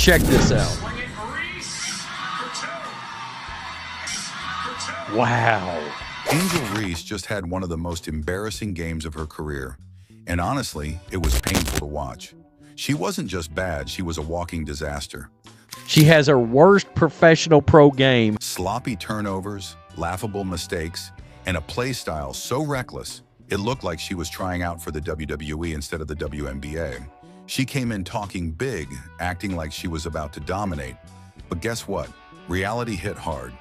Check this out. Wow. Angel Reese just had one of the most embarrassing games of her career. And honestly, it was painful to watch. She wasn't just bad, she was a walking disaster. She has her worst professional pro game. Sloppy turnovers, laughable mistakes, and a play style so reckless, it looked like she was trying out for the WWE instead of the WNBA. She came in talking big, acting like she was about to dominate. But guess what? Reality hit hard.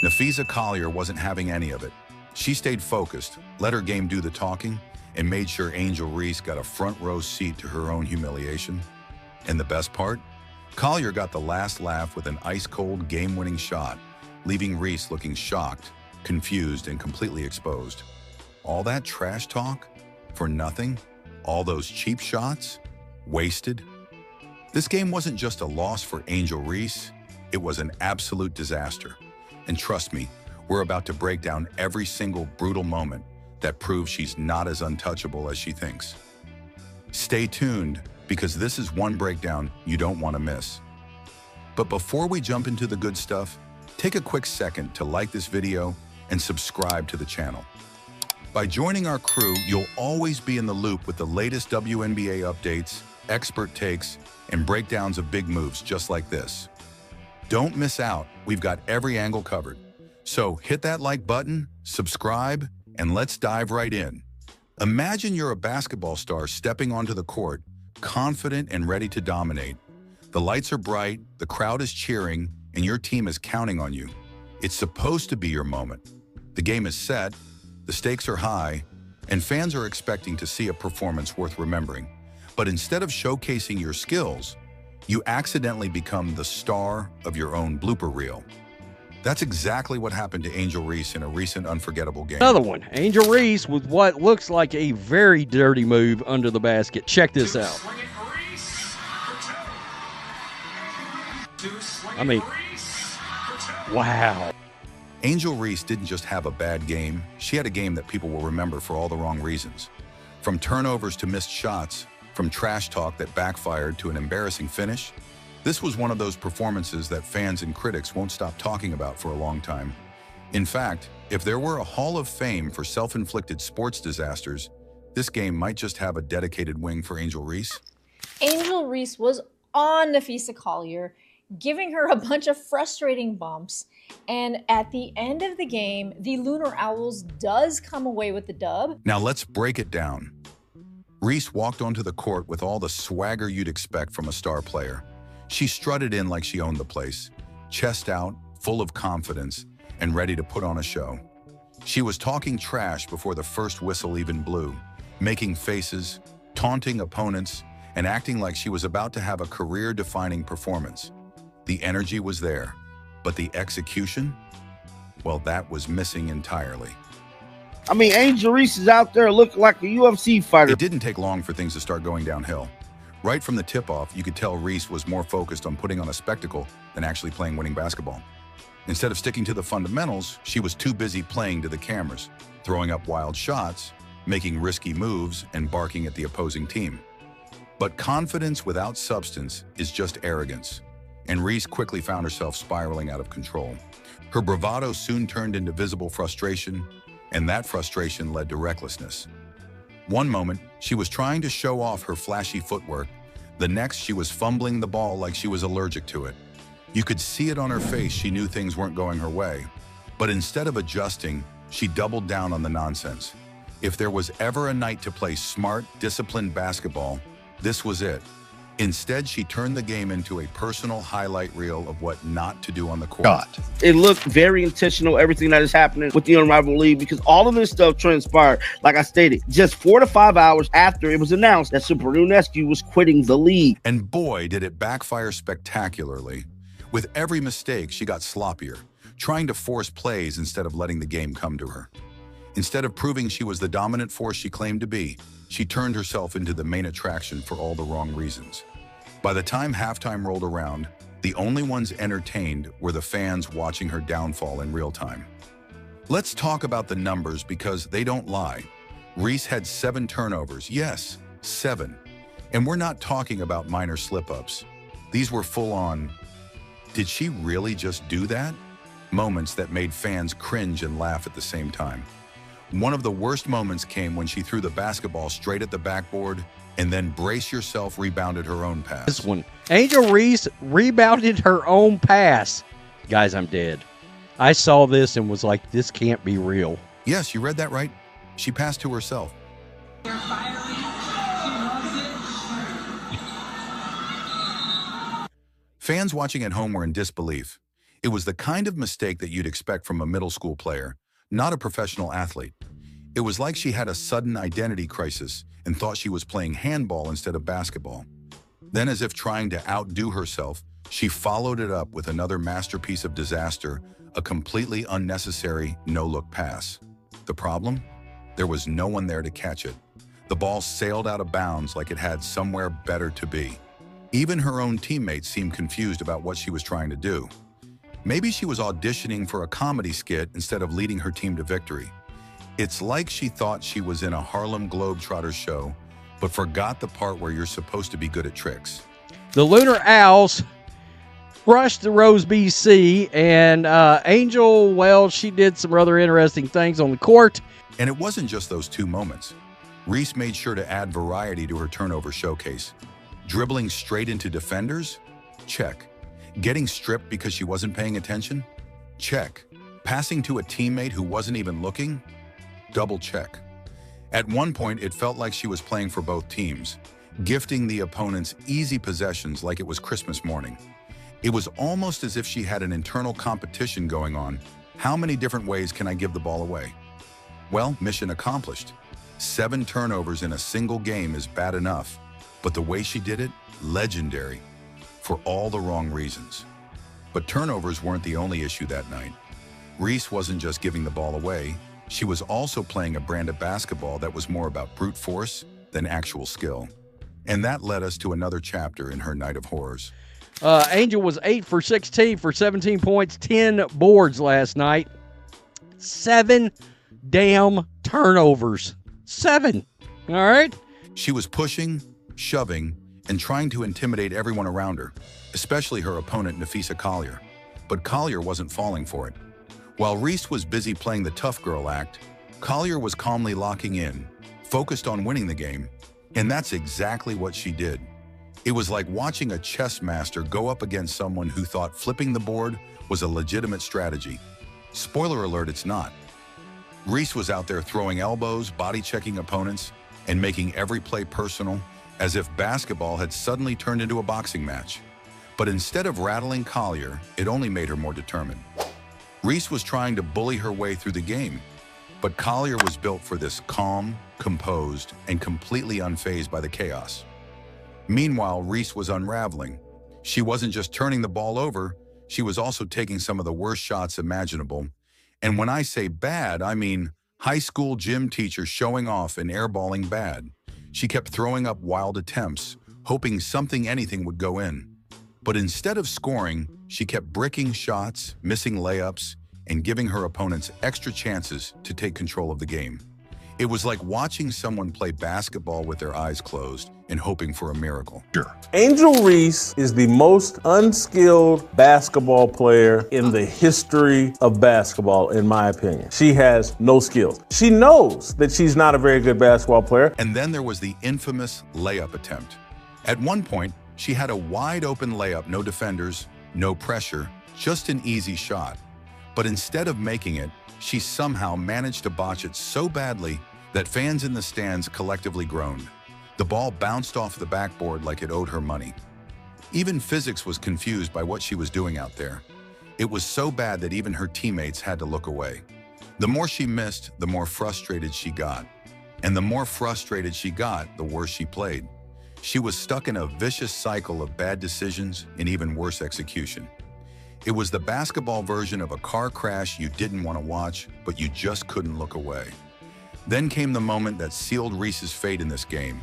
Napheesa Collier wasn't having any of it. She stayed focused, let her game do the talking, and made sure Angel Reese got a front row seat to her own humiliation. And the best part? Collier got the last laugh with an ice-cold game-winning shot, leaving Reese looking shocked, confused, and completely exposed. All that trash talk? For nothing? All those cheap shots? Wasted? This game wasn't just a loss for Angel Reese, it was an absolute disaster. And trust me, we're about to break down every single brutal moment that proves she's not as untouchable as she thinks. Stay tuned, because this is one breakdown you don't want to miss. But before we jump into the good stuff, take a quick second to like this video and subscribe to the channel. By joining our crew, you'll always be in the loop with the latest WNBA updates, expert takes, and breakdowns of big moves just like this. Don't miss out, we've got every angle covered. So hit that like button, subscribe, and let's dive right in. Imagine you're a basketball star stepping onto the court, confident and ready to dominate. The lights are bright, the crowd is cheering, and your team is counting on you. It's supposed to be your moment. The game is set, the stakes are high, and fans are expecting to see a performance worth remembering. But instead of showcasing your skills, you accidentally become the star of your own blooper reel. That's exactly what happened to Angel Reese in a recent unforgettable game. Another one. Angel Reese with what looks like a very dirty move under the basket. Check this out. I mean, wow. Angel Reese didn't just have a bad game, she had a game that people will remember for all the wrong reasons. From turnovers to missed shots, from trash talk that backfired to an embarrassing finish, this was one of those performances that fans and critics won't stop talking about for a long time. In fact, if there were a Hall of Fame for self-inflicted sports disasters, this game might just have a dedicated wing for Angel Reese. Angel Reese was on Napheesa Collier, giving her a bunch of frustrating bumps, and at the end of the game, the Lunar Owls does come away with the dub. Now let's break it down. Reese walked onto the court with all the swagger you'd expect from a star player. She strutted in like she owned the place, chest out, full of confidence, and ready to put on a show. She was talking trash before the first whistle even blew, making faces, taunting opponents, and acting like she was about to have a career-defining performance. The energy was there, but the execution? Well, that was missing entirely. I mean, Angel Reese is out there looking like a UFC fighter. It didn't take long for things to start going downhill. Right from the tip-off, you could tell Reese was more focused on putting on a spectacle than actually playing winning basketball. Instead of sticking to the fundamentals, she was too busy playing to the cameras, throwing up wild shots, making risky moves, and barking at the opposing team. But confidence without substance is just arrogance, and Reese quickly found herself spiraling out of control. Her bravado soon turned into visible frustration, and that frustration led to recklessness. One moment, she was trying to show off her flashy footwork. The next, she was fumbling the ball like she was allergic to it. You could see it on her face she knew things weren't going her way. But instead of adjusting, she doubled down on the nonsense. If there was ever a night to play smart, disciplined basketball, this was it. Instead, she turned the game into a personal highlight reel of what not to do on the court. It looked very intentional, everything that is happening with the Unrivaled League, because all of this stuff transpired, like I stated, just 4 to 5 hours after it was announced that Super Lunescu was quitting the league. And boy, did it backfire spectacularly. With every mistake, she got sloppier, trying to force plays instead of letting the game come to her. Instead of proving she was the dominant force she claimed to be, she turned herself into the main attraction for all the wrong reasons. By the time halftime rolled around, the only ones entertained were the fans watching her downfall in real time. Let's talk about the numbers because they don't lie. Reese had 7 turnovers, yes, 7. And we're not talking about minor slip-ups. These were full-on, did she really just do that? Moments that made fans cringe and laugh at the same time. One of the worst moments came when she threw the basketball straight at the backboard and then, brace yourself, rebounded her own pass. This one, Angel Reese rebounded her own pass. Guys, I'm dead. I saw this and was like, this can't be real. Yes, you read that right. She passed to herself. Fans watching at home were in disbelief. It was the kind of mistake that you'd expect from a middle school player, not a professional athlete. It was like she had a sudden identity crisis and thought she was playing handball instead of basketball. Then, as if trying to outdo herself, she followed it up with another masterpiece of disaster, a completely unnecessary no-look pass. The problem? There was no one there to catch it. The ball sailed out of bounds like it had somewhere better to be. Even her own teammates seemed confused about what she was trying to do. Maybe she was auditioning for a comedy skit instead of leading her team to victory. It's like she thought she was in a Harlem Globetrotters show, but forgot the part where you're supposed to be good at tricks. The Lunar Owls crushed the Rose BC, and Angel, well, she did some rather interesting things on the court. And it wasn't just those two moments. Reese made sure to add variety to her turnover showcase. Dribbling straight into defenders? Check. Getting stripped because she wasn't paying attention? Check. Passing to a teammate who wasn't even looking? Double check. At one point, it felt like she was playing for both teams, gifting the opponents easy possessions like it was Christmas morning. It was almost as if she had an internal competition going on. How many different ways can I give the ball away? Well, mission accomplished. 7 turnovers in a single game is bad enough, but the way she did it, legendary, for all the wrong reasons. But turnovers weren't the only issue that night. Reese wasn't just giving the ball away, she was also playing a brand of basketball that was more about brute force than actual skill. And that led us to another chapter in her night of horrors. Angel was 8 for 16 for 17 points, 10 boards last night. 7 damn turnovers. 7. All right? She was pushing, shoving, and trying to intimidate everyone around her, especially her opponent, Nafisa Collier. But Collier wasn't falling for it. While Reese was busy playing the tough girl act, Collier was calmly locking in, focused on winning the game, and that's exactly what she did. It was like watching a chess master go up against someone who thought flipping the board was a legitimate strategy. Spoiler alert, it's not. Reese was out there throwing elbows, body-checking opponents, and making every play personal, as if basketball had suddenly turned into a boxing match. But instead of rattling Collier, it only made her more determined. Reese was trying to bully her way through the game, but Collier was built for this, calm, composed, and completely unfazed by the chaos. Meanwhile, Reese was unraveling. She wasn't just turning the ball over, she was also taking some of the worst shots imaginable. And when I say bad, I mean high school gym teacher showing off and airballing bad. She kept throwing up wild attempts, hoping anything would go in. But instead of scoring, she kept bricking shots, missing layups, and giving her opponents extra chances to take control of the game. It was like watching someone play basketball with their eyes closed and hoping for a miracle. Angel Reese is the most unskilled basketball player in the history of basketball, in my opinion. She has no skills. She knows that she's not a very good basketball player. And then there was the infamous layup attempt. At one point, she had a wide open layup, no defenders, no pressure, just an easy shot. But instead of making it, she somehow managed to botch it so badly that fans in the stands collectively groaned. The ball bounced off the backboard like it owed her money. Even physics was confused by what she was doing out there. It was so bad that even her teammates had to look away. The more she missed, the more frustrated she got. And the more frustrated she got, the worse she played. She was stuck in a vicious cycle of bad decisions and even worse execution. It was the basketball version of a car crash you didn't want to watch, but you just couldn't look away. Then came the moment that sealed Reese's fate in this game.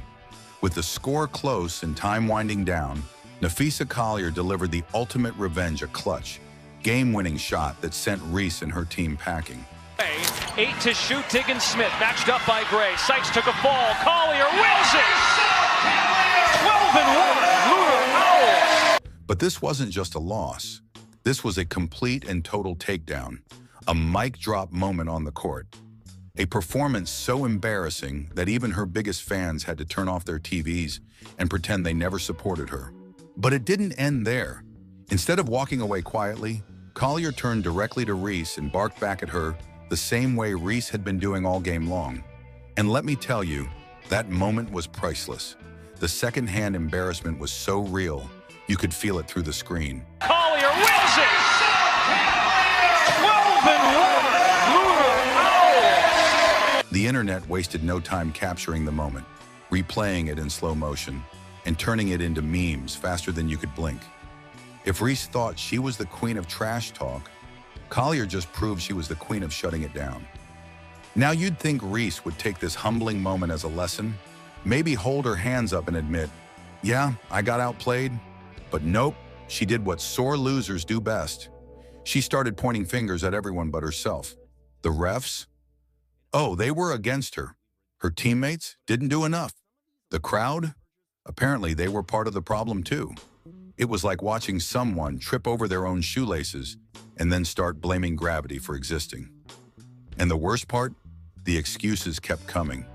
With the score close and time winding down, Nafisa Collier delivered the ultimate revenge, a clutch, game-winning shot that sent Reese and her team packing. 8 to shoot, Diggins-Smith matched up by Gray. Sykes took a fall, Collier wills it! 12-1, Lunar Owls! But this wasn't just a loss. This was a complete and total takedown, a mic drop moment on the court. A performance so embarrassing that even her biggest fans had to turn off their TVs and pretend they never supported her. But it didn't end there. Instead of walking away quietly, Collier turned directly to Reese and barked back at her the same way Reese had been doing all game long. And let me tell you, that moment was priceless. The second-hand embarrassment was so real, you could feel it through the screen. Collier wins it! 12-1 Lunar Owls! The internet wasted no time capturing the moment, replaying it in slow motion, and turning it into memes faster than you could blink. If Reese thought she was the queen of trash talk, Collier just proved she was the queen of shutting it down. Now you'd think Reese would take this humbling moment as a lesson, maybe hold her hands up and admit, yeah, I got outplayed. But nope, she did what sore losers do best. She started pointing fingers at everyone but herself. The refs? Oh, they were against her. Her teammates didn't do enough. The crowd? Apparently they were part of the problem too. It was like watching someone trip over their own shoelaces and then start blaming gravity for existing. And the worst part? The excuses kept coming.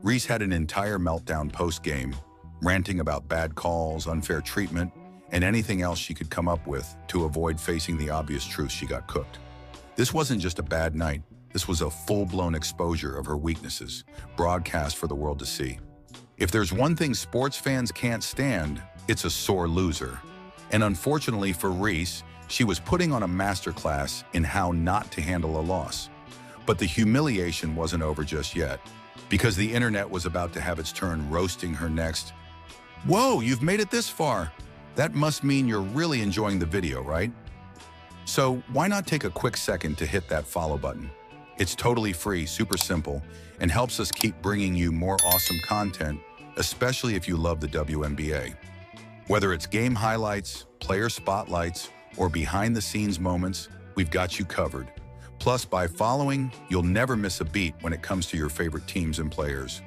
Reese had an entire meltdown post-game, ranting about bad calls, unfair treatment, and anything else she could come up with to avoid facing the obvious truth she got cooked. This wasn't just a bad night. This was a full-blown exposure of her weaknesses, broadcast for the world to see. If there's one thing sports fans can't stand, it's a sore loser. And unfortunately for Reese, she was putting on a masterclass in how not to handle a loss. But the humiliation wasn't over just yet, because the internet was about to have its turn roasting her next. Whoa, you've made it this far. That must mean you're really enjoying the video, right? So why not take a quick second to hit that follow button? It's totally free, super simple, and helps us keep bringing you more awesome content, especially if you love the WNBA. Whether it's game highlights, player spotlights, or behind-the-scenes moments, we've got you covered. Plus, by following, you'll never miss a beat when it comes to your favorite teams and players.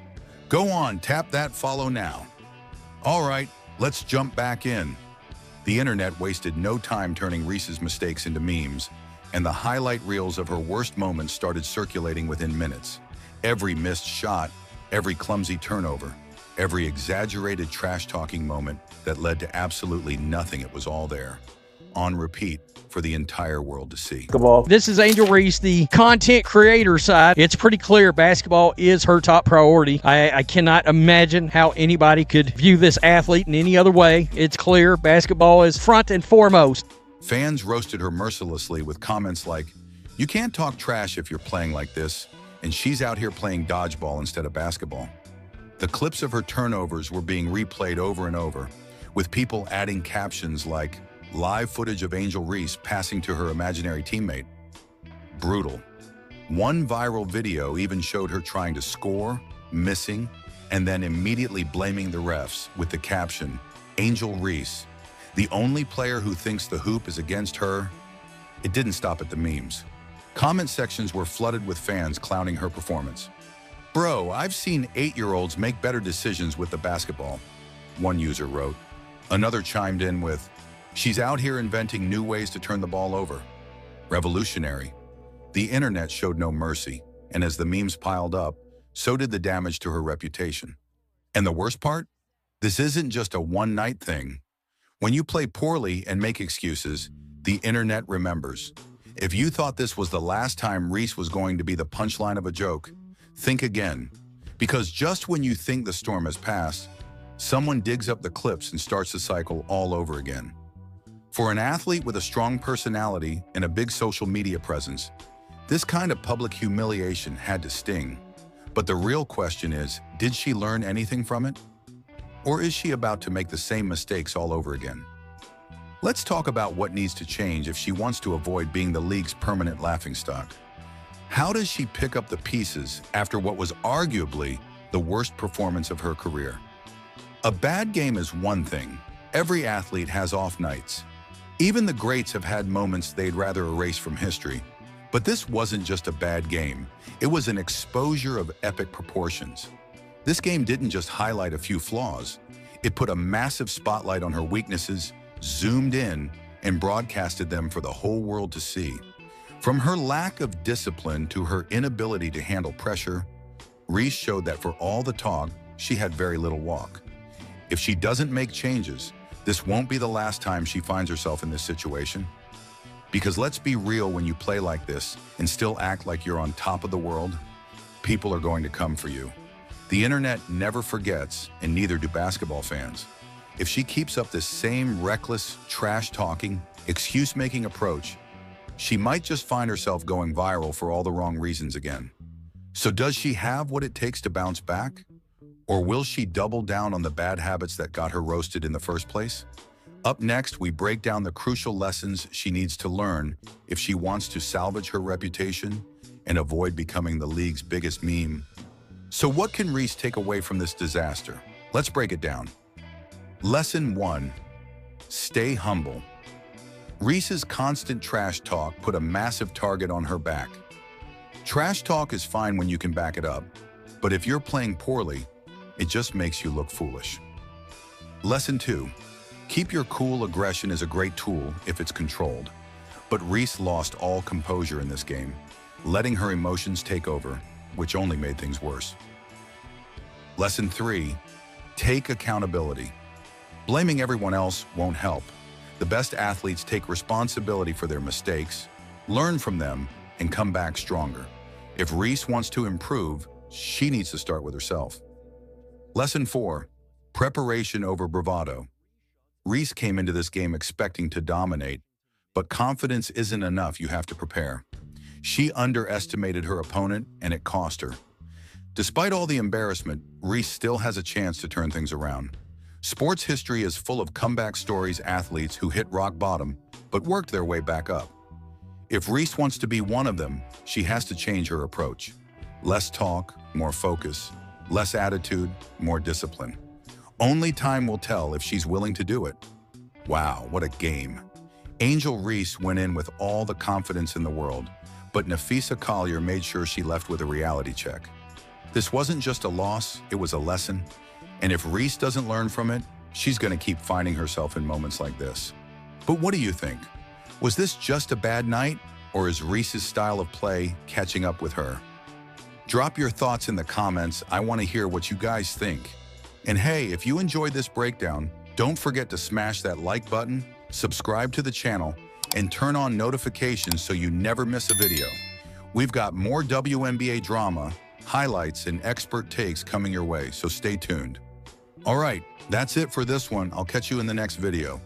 Go on, tap that follow now. All right, let's jump back in. The internet wasted no time turning Reese's mistakes into memes, and the highlight reels of her worst moments started circulating within minutes. Every missed shot, every clumsy turnover, every exaggerated trash-talking moment that led to absolutely nothing, it was all there, on repeat, for the entire world to see. This is Angel Reese, the content creator side. It's pretty clear basketball is her top priority. I cannot imagine how anybody could view this athlete in any other way. It's clear basketball is front and foremost. Fans roasted her mercilessly with comments like, "You can't talk trash if you're playing like this, and she's out here playing dodgeball instead of basketball." The clips of her turnovers were being replayed over and over, with people adding captions like, "Live footage of Angel Reese passing to her imaginary teammate." Brutal. One viral video even showed her trying to score, missing, and then immediately blaming the refs with the caption, "Angel Reese, the only player who thinks the hoop is against her." It didn't stop at the memes. Comment sections were flooded with fans clowning her performance. "Bro, I've seen 8-year-olds make better decisions with the basketball," one user wrote. Another chimed in with, "She's out here inventing new ways to turn the ball over." Revolutionary. The internet showed no mercy, and as the memes piled up, so did the damage to her reputation. And the worst part? This isn't just a one-night thing. When you play poorly and make excuses, the internet remembers. If you thought this was the last time Reese was going to be the punchline of a joke, think again. Because just when you think the storm has passed, someone digs up the clips and starts the cycle all over again. For an athlete with a strong personality and a big social media presence, this kind of public humiliation had to sting. But the real question is, did she learn anything from it? Or is she about to make the same mistakes all over again? Let's talk about what needs to change if she wants to avoid being the league's permanent laughingstock. How does she pick up the pieces after what was arguably the worst performance of her career? A bad game is one thing. Every athlete has off nights. Even the greats have had moments they'd rather erase from history. But this wasn't just a bad game. It was an exposure of epic proportions. This game didn't just highlight a few flaws. It put a massive spotlight on her weaknesses, zoomed in, and broadcasted them for the whole world to see. From her lack of discipline to her inability to handle pressure, Reese showed that for all the talk, she had very little walk. If she doesn't make changes, this won't be the last time she finds herself in this situation. Because let's be real, when you play like this and still act like you're on top of the world, people are going to come for you. The internet never forgets, and neither do basketball fans. If she keeps up this same reckless, trash-talking, excuse-making approach, she might just find herself going viral for all the wrong reasons again. So does she have what it takes to bounce back? Or will she double down on the bad habits that got her roasted in the first place? Up next, we break down the crucial lessons she needs to learn if she wants to salvage her reputation and avoid becoming the league's biggest meme. So what can Reese take away from this disaster? Let's break it down. Lesson 1. Stay humble. Reese's constant trash talk put a massive target on her back. Trash talk is fine when you can back it up, but if you're playing poorly, it just makes you look foolish. Lesson 2. Keep your cool. Aggression is a great tool if it's controlled, but Reese lost all composure in this game, letting her emotions take over, which only made things worse. Lesson 3. Take accountability. Blaming everyone else won't help. The best athletes take responsibility for their mistakes, learn from them, and come back stronger. If Reese wants to improve, she needs to start with herself. Lesson 4. Preparation over bravado. Reese came into this game expecting to dominate, but confidence isn't enough. You have to prepare. She underestimated her opponent, and it cost her. Despite all the embarrassment, Reese still has a chance to turn things around. Sports history is full of comeback stories, athletes who hit rock bottom, but worked their way back up. If Reese wants to be one of them, she has to change her approach. Less talk, more focus. Less attitude, more discipline. Only time will tell if she's willing to do it. Wow, what a game. Angel Reese went in with all the confidence in the world, but Napheesa Collier made sure she left with a reality check. This wasn't just a loss, it was a lesson. And if Reese doesn't learn from it, she's going to keep finding herself in moments like this. But what do you think? Was this just a bad night, or is Reese's style of play catching up with her? Drop your thoughts in the comments. I want to hear what you guys think. And hey, if you enjoyed this breakdown, don't forget to smash that like button, subscribe to the channel, and turn on notifications so you never miss a video. We've got more WNBA drama, highlights, and expert takes coming your way, so stay tuned. All right, that's it for this one. I'll catch you in the next video.